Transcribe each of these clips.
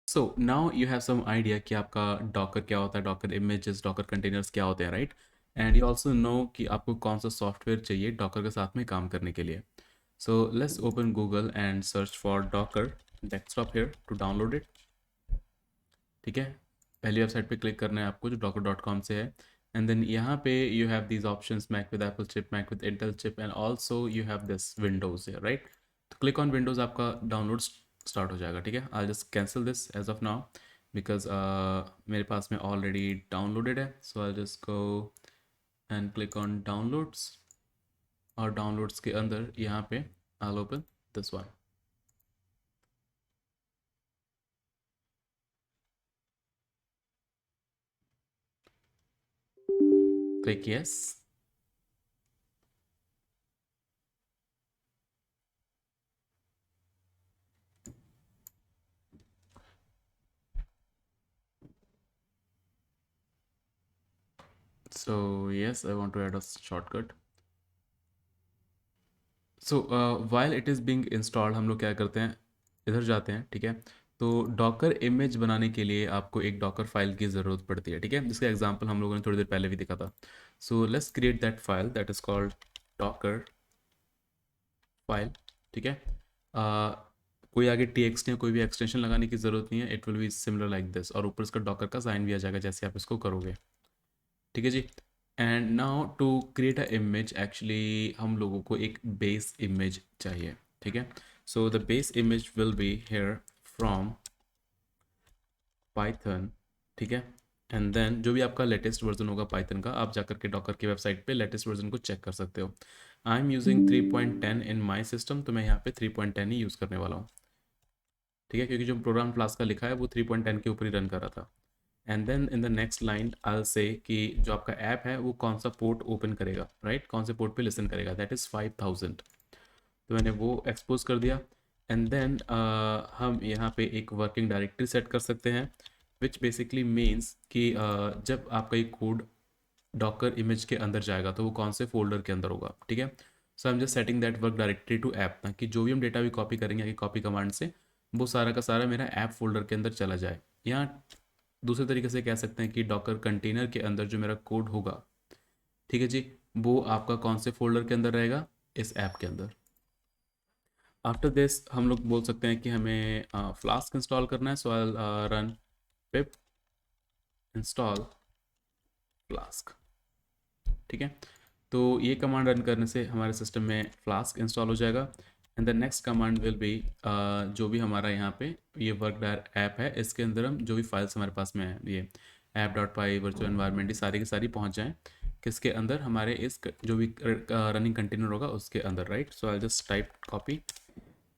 So now you have some idea कि आपका Docker क्या होता है, डॉकर इमेजेस, डॉकर कंटेनर्स क्या होते हैं, right? And you also know कि आपको कौन सा सॉफ्टवेयर चाहिए डॉकर के साथ में काम करने के लिए. So let's open Google and search for Docker desktop here to download it. ठीक है, पहली वेबसाइट पे क्लिक करना है आपको जो docker.com से है. एंड देन यहाँ पे you have these options, Mac with Apple chip, Mac with Intel chip, and also you have this Windows है, राइट? तो क्लिक ऑन विंडोज़, आपका डाउनलोड स्टार्ट हो जाएगा. ठीक है, I just cancel this as of now because मेरे पास में ऑलरेडी डाउनलोडेड है. So I just go and click on downloads, और डाउनलोड्स के अंदर यहाँ पे I open this one. Click yes. So yes, I want to add a shortcut. So while it is being installed हम लोग क्या करते हैं, इधर जाते हैं. ठीक है, तो डॉकर इमेज बनाने के लिए आपको एक डॉकर फाइल की ज़रूरत पड़ती है. ठीक है, जिसका एग्जांपल हम लोगों ने थोड़ी देर पहले भी देखा था. So let's create that file that is called Docker file. ठीक है, कोई आगे TXT या कोई भी एक्सटेंशन लगाने की ज़रूरत नहीं है. It will be similar like this, और ऊपर इसका डॉकर का साइन भी आ जाएगा जैसे आप इसको करोगे. ठीक है जी. And now to create a image, actually हम लोगों को एक बेस इमेज चाहिए. ठीक है, so the base image will be here from Python. ठीक है, एंड देन जो भी आपका लेटेस्ट वर्जन होगा पाइथन का, आप जाकर के डॉकर की वेबसाइट पे लेटेस्ट वर्जन को चेक कर सकते हो. I am using 3.10 in my system, तो मैं यहाँ पे 3.10 ही यूज़ करने वाला हूँ. ठीक है, क्योंकि जो प्रोग्राम क्लास का लिखा है वो 3.10 के ऊपर ही रन कर रहा था. And then in the next line I say कि जो आपका ऐप है वो कौन सा पोर्ट ओपन करेगा, राइट? कौन से पोर्ट पे लिसन करेगा, दैट इज़ 5000. तो मैंने वो एक्सपोज कर दिया. एंड देन हम यहाँ पे एक वर्किंग डायरेक्टरी सेट कर सकते हैं, विच बेसिकली मीन्स कि जब आपका ये कोड डॉकर इमेज के अंदर जाएगा तो वो कौन से फोल्डर के अंदर होगा. ठीक है, so I am just setting that work directory to app, ताकि जो भी हम डेटा भी कॉपी करेंगे आगे कॉपी कमांड से, वो सारा का सारा मेरा ऐप फोल्डर के अंदर चला जाए. यहाँ दूसरे तरीके से कह सकते हैं कि डॉकर कंटेनर के अंदर जो मेरा कोड होगा, ठीक है जी, वो आपका कौन से फोल्डर के अंदर रहेगा, इस ऐप के अंदर. आफ्टर दिस हम लोग बोल सकते हैं कि हमें फ्लास्क इंस्टॉल करना है. So I run pip install flask. ठीक है, तो ये कमांड रन करने से हमारे सिस्टम में फ्लास्क इंस्टॉल हो जाएगा. And the next command will be, जो भी हमारा यहाँ पे ये वर्क ऐप है, इसके अंदर हम जो भी फाइल्स हमारे पास में है, ये app.py वर्चुअल एनवायरनमेंट, ये सारी की सारी पहुँच जाएँ किसके अंदर, हमारे इस जो भी रनिंग कंटेनर होगा उसके अंदर, right? So I just type copy,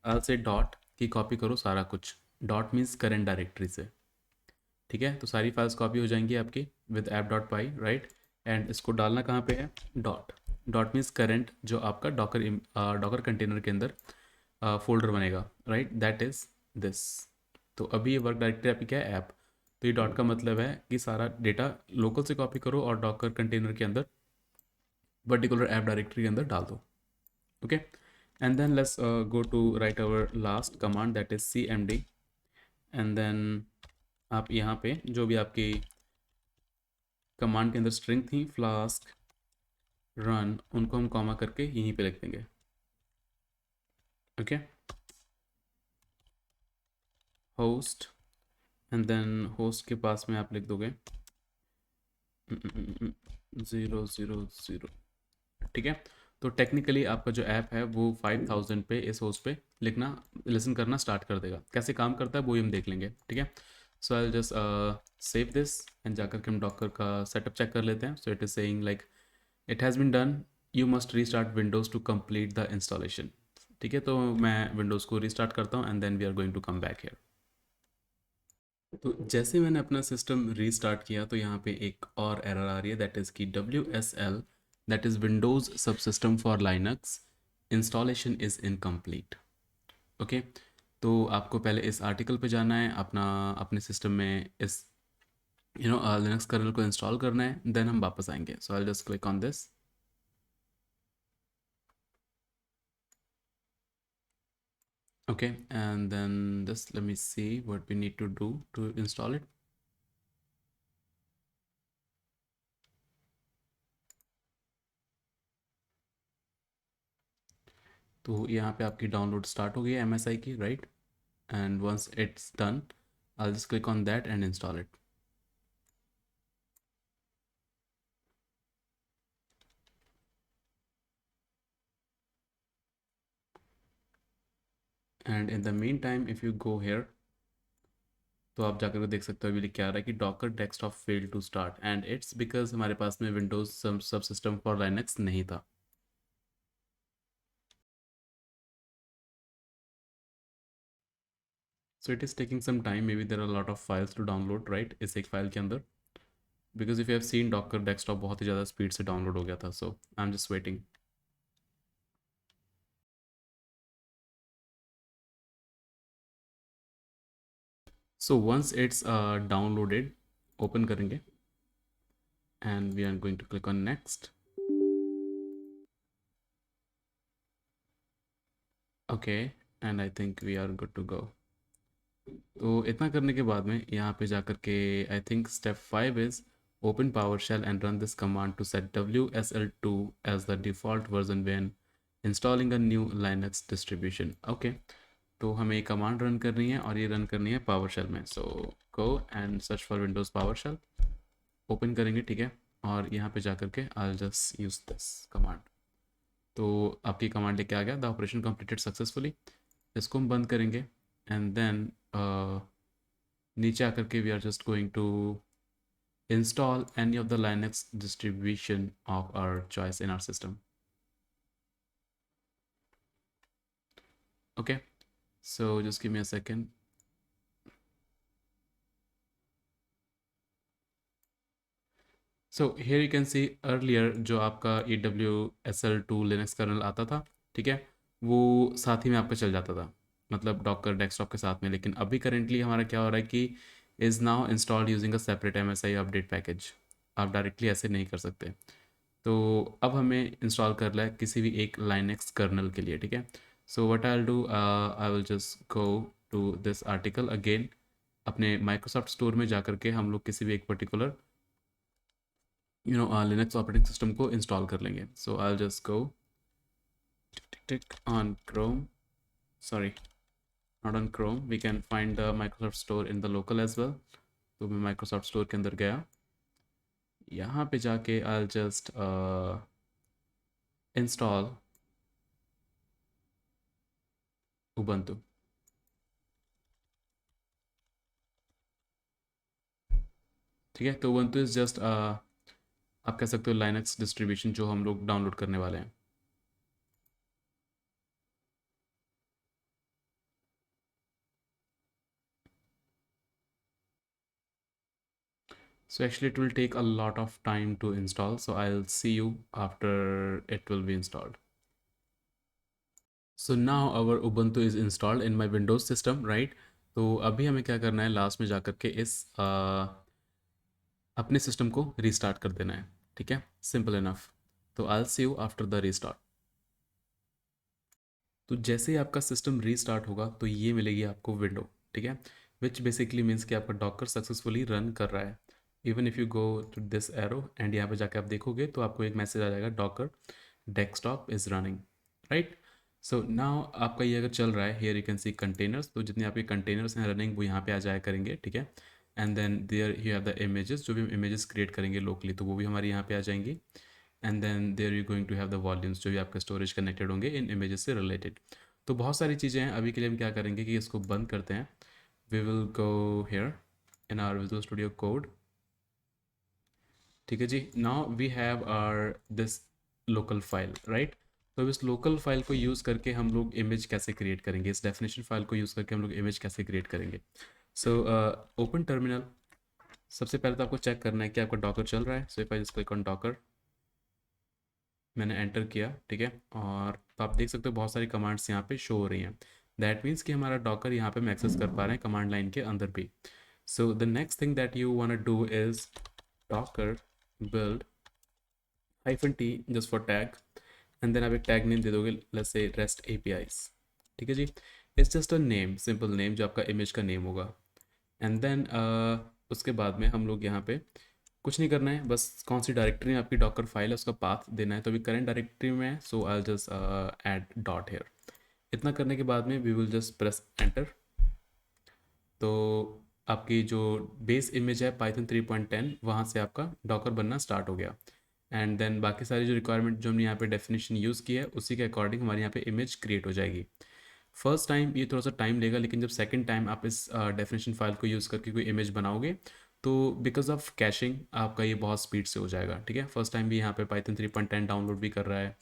I say dot की कॉपी करो सारा कुछ. डॉट मीन्स करेंट डायरेक्टरी से. ठीक है, तो सारी फाइल्स कॉपी हो जाएंगी आपकी विद app.py, राइट? एंड इसको डालना कहाँ पे है, डॉट. डॉट मीन्स करेंट जो आपका डॉकर डॉकर कंटेनर के अंदर फोल्डर बनेगा, राइट? That is this. तो अभी ये वर्क डायरेक्टरी आपकी क्या है, ऐप. तो ये डॉट का मतलब है कि सारा डेटा लोकल से कॉपी करो और डॉकर कंटेनर के अंदर पर्टिकुलर ऐप डायरेक्टरी के अंदर डाल दो. Okay, and then let's go to write our last command that is cmd. And then आप यहाँ पे जो भी आपकी कमांड के अंदर स्ट्रिंग थी, फ्लास्क, रन, उनको हम कॉमा करके यहीं पे लिख देंगे. Okay, host, and then host के पास में आप लिख दोगे 000. ठीक है, तो टेक्निकली आपका जो ऐप है वो 5000 पे इस होस्ट पे लिखना, लिसन करना स्टार्ट कर देगा. कैसे काम करता है वो ही हम देख लेंगे. ठीक है, so I just save this and जाकर के हम डॉकर का सेटअप चेक कर लेते हैं. So it is saying like it has been done, you must restart Windows to complete the installation. ठीक है, तो मैं विंडोज़ को रीस्टार्ट करता हूँ and then we are going to come back here. तो जैसे मैंने अपना सिस्टम रीस्टार्ट किया तो यहाँ पे एक और एरर आ रही है, दैट इज़ कि WSL, that is Windows subsystem for Linux, installation is incomplete. Okay, तो आपको पहले इस आर्टिकल पे जाना है, अपना अपने सिस्टम में इस लिनक्स कर्नल को इंस्टॉल करना है, देन हम वापस आएंगे. So I just click on this. Okay, and then just let me see what we need to do to install it. तो यहाँ पे आपकी डाउनलोड स्टार्ट हो गई है MSI की, right? And once it's done, I'll just click on that and install it. And in the meantime, if you go here, तो आप जाकर के देख सकते हो अभी क्या आ रहा है कि Docker desktop fail to start, and it's because हमारे पास में विंडोज सब सिस्टम फॉर लाइनक्स नहीं था. So it is taking some time. Maybe there are a lot of files to download, right? इस एक फाइल के अंदर, because if you have seen Docker desktop बहुत ही ज़्यादा स्पीड से डाउनलोड हो गया था. So I'm just waiting. So once it's downloaded, open करेंगे and we are going to click on next. Okay, and I think we are good to go. तो इतना करने के बाद में यहाँ पे जाकर के I think step 5 is open PowerShell and run this command to set WSL2 as the default version when installing a new Linux distribution. Okay, तो हमें ये कमांड रन करनी है और ये रन करनी है पावर शेल में. So go and search for Windows PowerShell, open करेंगे, ठीक है, और यहाँ पे जाकर के I just use this command. तो आपकी कमांड लेके आ गया, द ऑपरेशन कंप्लीटेड सक्सेसफुली. इसको हम बंद करेंगे एंड देन नीचे आकर के we are just going to install any of the Linux distribution of our choice in our system. Okay, so just give me a second. So here you can see earlier जो आपका EWSL2 Linux colonel आता था, ठीक है, वो साथ ही में आपका चल जाता था, मतलब डॉकर डेस्कटॉप के साथ में. लेकिन अभी करेंटली हमारा क्या हो रहा है कि is now installed using a separate MSI update package. आप डायरेक्टली ऐसे नहीं कर सकते. तो अब हमें इंस्टॉल करना है किसी भी एक लाइनक्स कर्नल के लिए, ठीक है. So what I will do, I will just go to this article again. अपने माइक्रोसॉफ्ट स्टोर में जाकर के हम लोग किसी भी एक पर्टिकुलर लिनक्स ऑपरेटिंग सिस्टम को इंस्टॉल कर लेंगे. So I will just go tick on Chrome, sorry not on Chrome, we can find the Microsoft store in the local as well. तो मैं माइक्रोसॉफ्ट स्टोर के अंदर गया, यहाँ पे जाके आई विल जस्ट इंस्टॉल उबंटू. ठीक है, तो उबंटू इज़ जस्ट आप कह सकते हो लाइनक्स डिस्ट्रीब्यूशन जो हम लोग डाउनलोड करने वाले हैं. So actually it will take a lot of time to install, so I'll see you after it will be installed. So now our Ubuntu is installed in my Windows system, right? तो अभी हमें क्या करना है, last में जाकर के इस अपने सिस्टम को रीस्टार्ट कर देना है, ठीक है, सिंपल इनफ. तो I'll see you after the restart. तो जैसे ही आपका सिस्टम रीस्टार्ट होगा तो ये मिलेगी आपको विंडो, ठीक है, विच बेसिकली मीन्स कि आपका डॉकर सक्सेसफुली रन कर रहा है. Even if you go to this arrow and यहाँ पे जाके आप देखोगे तो आपको एक मैसेज आ जाएगा Docker desktop is running, right. So now आपका ये अगर चल रहा है, here you can see containers, तो जितने आपके कंटेनर्स हैं रनिंग वो यहाँ पे आ जाया करेंगे, ठीक है. And then there you have the images, जो भी हम इमेजेस क्रिएट करेंगे लोकली तो वो भी हमारे यहाँ पे आ जाएंगी. And then there you going to have the volumes जो भी आपका स्टोरेज कनेक्टेड होंगे इन इमेजेस से रिलेटेड. तो बहुत सारी चीज़ें हैं. अभी के लिए हम क्या करेंगे कि इसको बंद करते हैं. We will go here in our visual studio code, ठीक है जी. Now we have our this local file, right. तो अब इस लोकल फाइल को यूज़ करके हम लोग इमेज कैसे क्रिएट करेंगे, इस डेफिनेशन फाइल को यूज़ करके हम लोग इमेज कैसे क्रिएट करेंगे. So open terminal. सबसे पहले तो आपको चेक करना है कि आपका डॉकर चल रहा है. सो if I just click on Docker, मैंने एंटर किया, ठीक है, और तो आप देख सकते हो बहुत सारी कमांड्स यहाँ पे शो हो रही हैं. दैट मीन्स कि हमारा डॉकर यहाँ पे हम एक्सेस कर पा रहे हैं कमांड लाइन के अंदर भी. So the next thing that you want to do is Docker build -t just for tag, and then आप एक टैग नेम दे दोगे, लेट्स से रेस्ट APIs, ठीक है जी. It's just a name, simple name जो आपका इमेज का name होगा। एंड देन उसके बाद में हम लोग यहाँ पे कुछ नहीं करना है, बस कौन सी डायरेक्टरी में आपकी डॉकर फाइल है उसका पाथ देना है। तो अभी करंट डायरेक्टरी में है, so I just add dot here. इतना करने के बाद में we will just press enter. तो आपकी जो बेस इमेज है पाइथन 3.10 वहाँ से आपका डॉकर बनना स्टार्ट हो गया। एंड देन बाकी सारी जो रिक्वायरमेंट जो हमने यहाँ पे डेफिनेशन यूज़ की है उसी के अकॉर्डिंग हमारे यहाँ पे इमेज क्रिएट हो जाएगी। फर्स्ट टाइम ये थोड़ा सा टाइम लेगा, लेकिन जब सेकंड टाइम आप इस डेफिनेशन फाइल को यूज़ करके कोई इमेज बनाओगे तो बिकॉज ऑफ कैशिंग आपका ये बहुत स्पीड से हो जाएगा। ठीक है, फर्स्ट टाइम भी यहाँ पे पाइथन 3.10 डाउनलोड भी कर रहा है,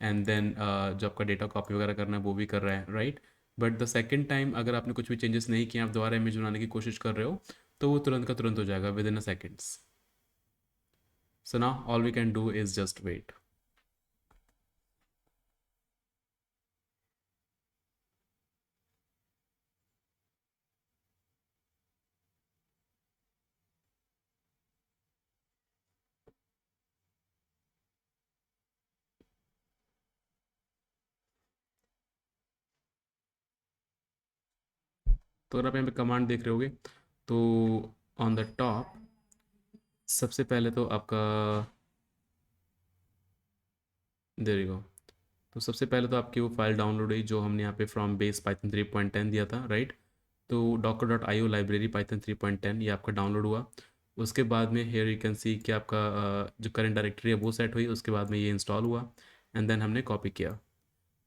एंड देन जो आपका डेटा कॉपी वगैरह करना है वो भी कर रहा है, right. But the second time अगर आपने कुछ भी चेंजेस नहीं किए, आप दोबारा इमेज बनाने की कोशिश कर रहे हो, तो वो तुरंत का तुरंत हो जाएगा within a seconds. So now all we can do is just wait. तो अगर आप यहाँ पे कमांड देख रहे होगे तो ऑन द टॉप सबसे पहले तो आपका देर यू गो। तो सबसे पहले तो आपकी वो फाइल डाउनलोड हुई जो हमने यहाँ पे फ्रॉम बेस पाइथन 3.10 दिया था, राइट। तो docker dot I O library Python 3.10 ये आपका डाउनलोड हुआ। उसके बाद में हेयर यू कैन सी कि आपका जो करंट डायरेक्टरी है वो सेट हुई, उसके बाद में ये इंस्टॉल हुआ एंड देन हमने कॉपी किया।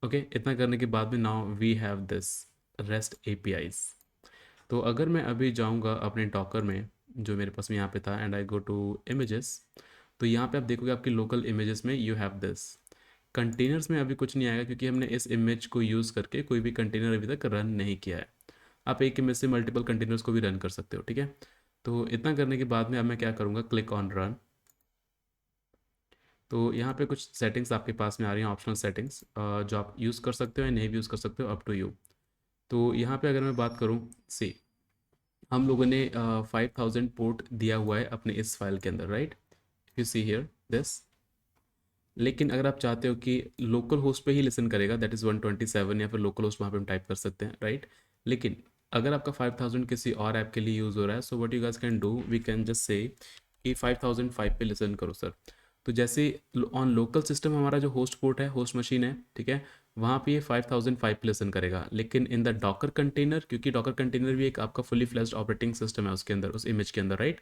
ओके, इतना करने के बाद में now we have this REST APIs. तो अगर मैं अभी जाऊँगा अपने डॉकर में जो मेरे पास में यहाँ पे था and I go to images, तो यहाँ पे आप देखोगे आपकी लोकल इमेजेस में यू हैव दिस। कंटेनर्स में अभी कुछ नहीं आएगा क्योंकि हमने इस इमेज को यूज़ करके कोई भी कंटेनर अभी तक रन नहीं किया है। आप एक इमेज से मल्टीपल कंटेनर्स को भी रन कर सकते हो, ठीक है। तो इतना करने के बाद में अब मैं क्या करूँगा, क्लिक ऑन रन। तो यहाँ पे कुछ सेटिंग्स आपके पास में आ रही हैं, ऑप्शनल सेटिंग्स जो आप यूज़ कर सकते हो या नहीं भी यूज़ कर सकते हो, अप टू यू। तो यहाँ पे अगर मैं बात करूँ, सी हम लोगों ने 5000 पोर्ट दिया हुआ है अपने इस फाइल के अंदर, right. You see here this. लेकिन अगर आप चाहते हो कि लोकल होस्ट पे ही लिसन करेगा, दैट इज़ 127, या फिर लोकल होस्ट वहाँ पे हम टाइप कर सकते हैं, राइट। लेकिन अगर आपका 5000 किसी और ऐप के लिए यूज़ हो रहा है, so what you guys can do, we can just say कि 5005 पे लिसन करो सर। तो जैसे ऑन लोकल सिस्टम हमारा जो होस्ट पोर्ट है, होस्ट मशीन है, ठीक है, वहाँ पे ये 5005 पे लिसन करेगा। लेकिन इन द डॉकर कंटेनर, क्योंकि डॉकर कंटेनर भी एक आपका फुली फ्लेज्ड ऑपरेटिंग सिस्टम है उसके अंदर, उस इमेज के अंदर, राइट।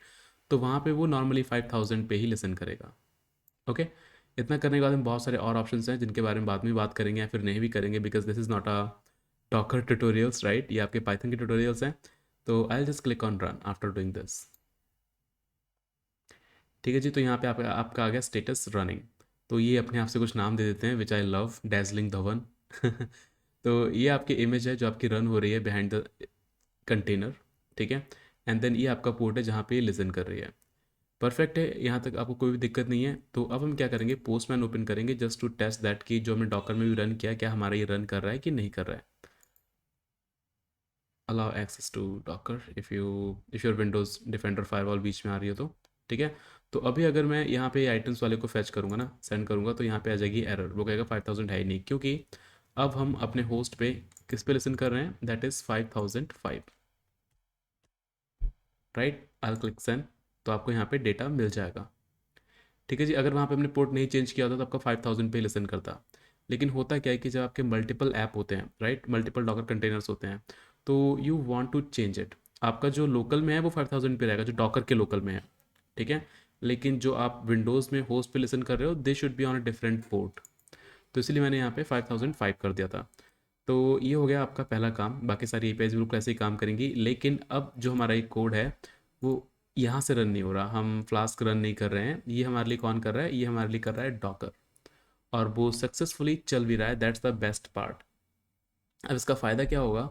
तो वहाँ पे वो नॉर्मली 5000 पे ही लिसन करेगा। ओके, इतना करने के बाद में बहुत सारे और ऑप्शंस हैं जिनके बारे में बाद में बात करेंगे या फिर नहीं भी करेंगे, because this is not a Docker tutorials, right. ये आपके पाइथन के ट्यूटोरियल्स हैं। तो आई just click on run after doing this. ठीक है जी, तो यहाँ पे आपका आ गया स्टेटस रनिंग। तो ये अपने आप से कुछ नाम दे देते हैं, विच आई लव, डैजलिंग धवन। तो ये आपकी इमेज है जो आपकी रन हो रही है बिहाइंड द कंटेनर, ठीक है। एंड देन ये आपका पोर्ट है जहाँ पे ये लिसन कर रही है। परफेक्ट है, यहाँ तक आपको कोई भी दिक्कत नहीं है। तो अब हम क्या करेंगे, पोस्टमैन ओपन करेंगे जस्ट टू टेस्ट दैट कि जो हमने डॉकर में भी रन किया क्या हमारा ये रन कर रहा है कि नहीं कर रहा है। Allow access to Docker if your Windows Defender firewall बीच में आ रही है तो, ठीक है। तो अभी अगर मैं यहाँ पे आइटम्स वाले को फैच करूँगा ना, सेंड करूँगा, तो यहाँ पे आ जाएगी एरर, वो कहेगा 5000 है ही नहीं, क्योंकि अब हम अपने होस्ट पे किस पे लिसन कर रहे हैं, that is 5005, right. I click send, तो आपको यहाँ पे डेटा मिल जाएगा। ठीक है जी, अगर वहाँ पे हमने पोर्ट नहीं चेंज किया होता तो आपका 5000 पे लिसन करता। लेकिन होता क्या है कि जब आपके मल्टीपल ऐप होते हैं, राइट, मल्टीपल डॉकर कंटेनर्स होते हैं, तो you want to change it. आपका जो लोकल में है वो 5000 पे रहेगा, जो डॉकर के लोकल में है, ठीक है। लेकिन जो आप विंडोज़ में होस्ट पे लिसन कर रहे हो, they should be on a different port. तो इसलिए मैंने यहाँ पे 5005 कर दिया था। तो ये हो गया आपका पहला काम। बाकी सारी एपीआईज बिल्कुल ऐसे ही काम करेंगी, लेकिन अब जो हमारा एक कोड है वो यहाँ से रन नहीं हो रहा, हम फ्लास्क रन नहीं कर रहे हैं, ये हमारे लिए कौन कर रहा है, ये हमारे लिए कर रहा है डॉकर। और वो सक्सेसफुली चल भी रहा है, दैट्स द बेस्ट पार्ट। अब इसका फ़ायदा क्या होगा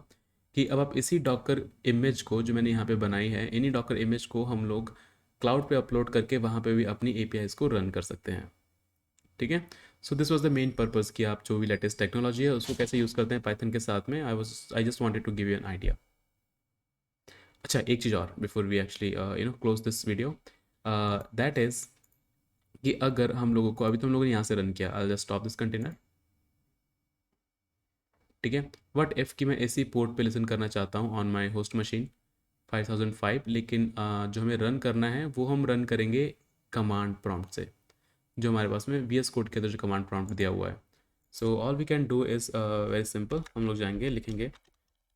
कि अब आप इसी डॉकर इमेज को जो मैंने यहाँ पे बनाई है, इन्हीं डॉकर इमेज को हम लोग क्लाउड पे अपलोड करके वहाँ पे भी अपनी एपीआईज को रन कर सकते हैं, ठीक है। So this was the main purpose कि आप जो भी लेटेस्ट टेक्नोलॉजी है उसको कैसे यूज़ करते हैं पाइथन के साथ में। I just wanted to give you an idea. अच्छा, एक चीज़ और before we actually close this video, that is कि अगर हम लोगों को, अभी तो हम लोगों ने यहाँ से रन किया, I just stop this container, ठीक है। व्हाट इफ़ कि मैं इसी पोर्ट पे लिसन करना चाहता हूँ ऑन माई होस्ट मशीन 5005, लेकिन जो हमें रन करना है वो हम रन करेंगे कमांड प्रॉम्प्ट से, जो हमारे पास में वी एस कोड के अंदर जो कमांड प्रॉम्प्ट दिया हुआ है। So all we can do is very simple, हम लोग जाएंगे लिखेंगे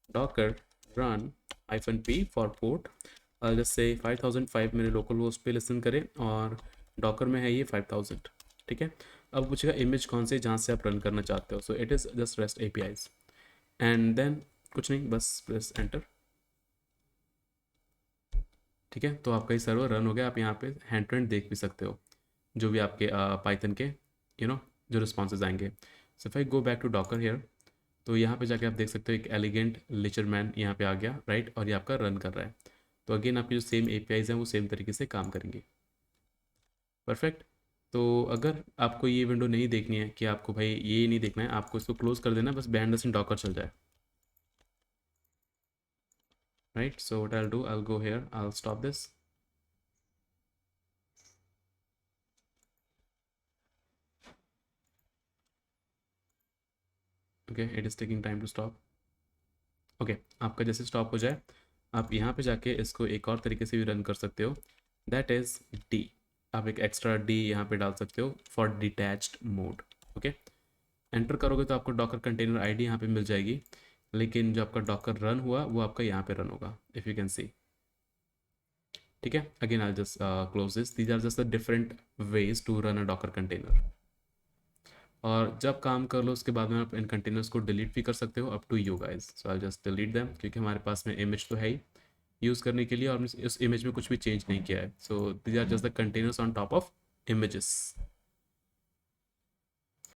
Docker run -p for port, जैसे 5005 मेरे लोकल होस्ट पे लिसन करें और डॉकर में है ये 5000, ठीक है। अब पूछेगा इमेज कौन से जहाँ से आप रन करना चाहते हो, so it is just REST APIs and then कुछ नहीं, बस प्रेस एंटर, ठीक है। तो आपका ये सर्वर रन हो गया। आप यहाँ पे हैंड टू हैंड देख भी सकते हो जो भी आपके पाइथन के जो रिस्पॉन्सेज आएंगे। So if I go back to Docker here, तो यहाँ पे जाके आप देख सकते हो एक एलिगेंट लेचरमैन यहाँ पे आ गया, राइट, और ये आपका रन कर रहा है। तो अगेन आपकी जो सेम APIs हैं वो सेम तरीके से काम करेंगी। परफेक्ट। तो अगर आपको ये विंडो नहीं देखनी है कि आपको भाई ये नहीं देखना है, आपको इसको क्लोज कर देना, बस बिहाइंड द सीन डॉकर चल जाए, राइट। So what I will do, I will go here, I will stop this. Okay, it is taking time to stop. Okay, आपका जैसे स्टॉप हो जाए, आप यहाँ पे जाके इसको एक और तरीके से भी रन कर सकते हो, दैट इज़ डी। आप एक एक्स्ट्रा डी यहाँ पे डाल सकते हो for detached mode. Okay, enter करोगे तो आपको डॉकर कंटेनर आईडी यहाँ पे मिल जाएगी, लेकिन जो आपका डॉकर रन हुआ वो आपका यहाँ पे रन होगा, इफ़ यू कैन सी, ठीक है। Again I just close this, these are just the different ways to run a Docker container. और जब काम कर लो उसके बाद में आप इन कंटेनर्स को डिलीट भी कर सकते हो, up to you guys. So I just delete them, क्योंकि हमारे पास में इमेज तो है ही यूज़ करने के लिए, और इस इमेज में कुछ भी चेंज नहीं किया है। So these are just the containers on top of images.